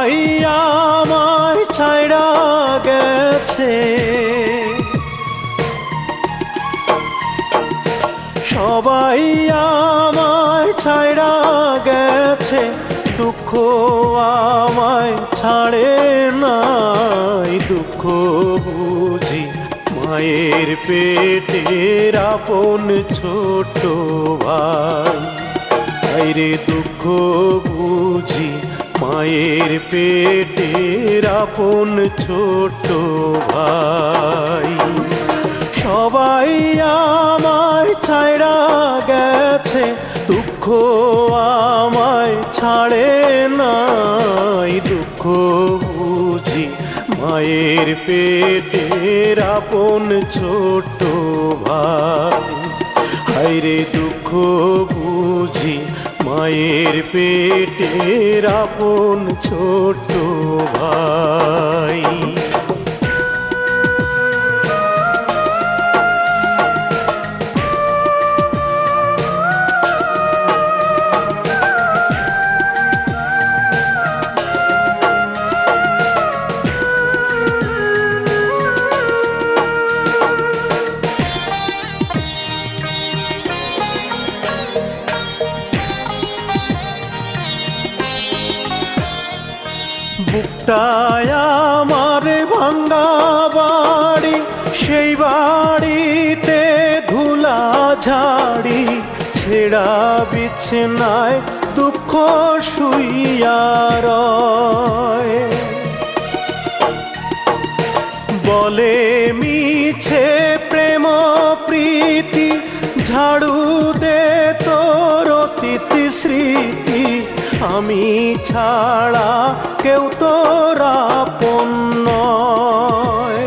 সবাই আমায় ছাইড়া গেছে, সবাই আমায় ছাইড়া গেছে, দুঃখ আমায় ছাড়ে নাই। দুঃখ বুঝি মায়ের পেটের আপন ছোট ভাই, আইরে দুঃখ বুঝি মায়ের পেটের আপন ছোট ভাই। সবাই আমায় ছাইড়া গেছে, দুঃখ আমায় ছাড়ে নাই। দুঃখ বুঝি মায়ের পেটের আপন ছোট ভাই, হায়রে দুঃখ বুঝি মায়ের পেটের আপন ছোট ভাই। বুকটায় আমার ভাঙ্গা বাড়ি, সেই বাড়িতে ধুলা ঝাড়ি, ছেঁড়া বিছানায় দুঃখ শুইয়া রয়। বলে মিছে প্রেম প্রীতি, ঝাড়ু দে তোর অতীত স্মৃতি, আমি ছাড়া কেউ তোর আপন নয়।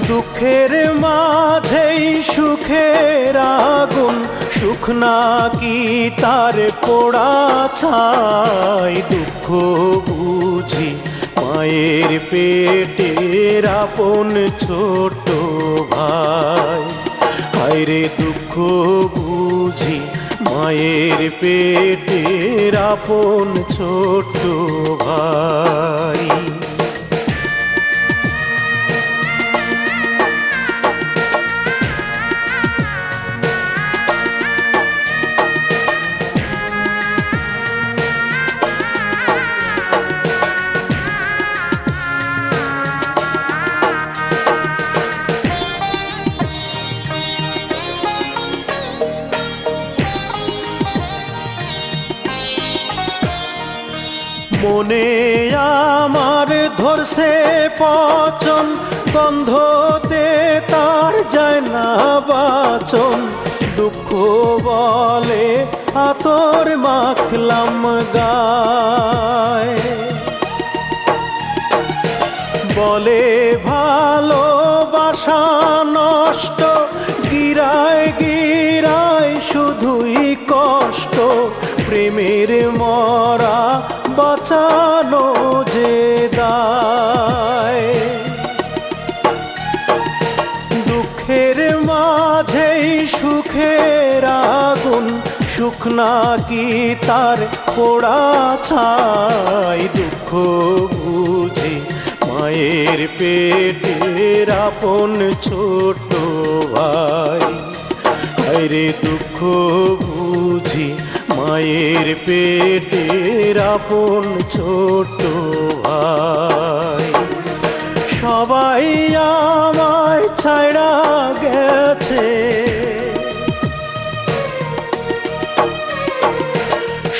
দুঃখের মাঝেই সুখের আগুন, সুখ নাকি তার পোড়া ছাই। দুঃখ বুঝি মায়ের পেটের আপন ছোট ভাই, হায়রে দুঃখ বুঝি মায়ের পেটের আপন ছোট ভাই। মনে আমার ধরছে পচন, গন্ধতে তার যায় না বাচন। দুঃখ বলে আতর মাখলাম গায়ে, বলে ভালোবাসা নষ্ট, গিরায় গিরায় শুধুই কষ্ট। প্রেমের মরা বাঁচানো যে দায়, দুঃখের মাঝেই সুখের আগুন, সুখ নাকি তার পোড়া ছাই। দুঃখ বুঝি মায়ের পেটের আপন ছোট ভাই, হায়রে দুঃখ বুঝি মায়ের পেটের আপন ছোট ভাই। সবাই আমায় ছাইড়া গেছে,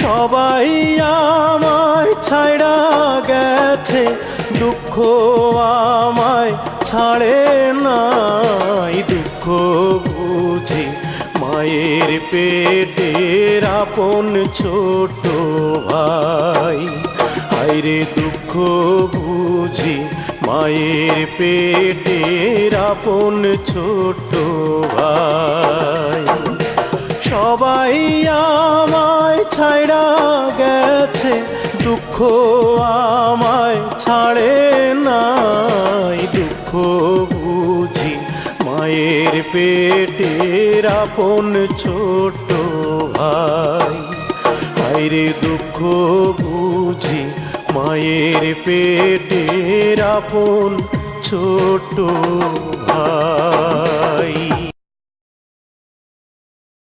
সবাই আমায় ছাইড়া গেছে, দুঃখ আমায় ছাড়ে নাই। দুঃখ বুঝি মায়ের পেটের আপন ছোট ভাই, হায়রে দুঃখ বুঝি মায়ের পেটের আপন ছোট ভাই। সবাই আমায় ছাইড়া গেছে, দুঃখ আমায় ছাড়ে নাই। দুঃখ বুঝি মায়ের পেটের আপন ছোট ভাই, হায়রে দুঃখ বুঝি মায়ের পেটের আপন ছোট ভাই।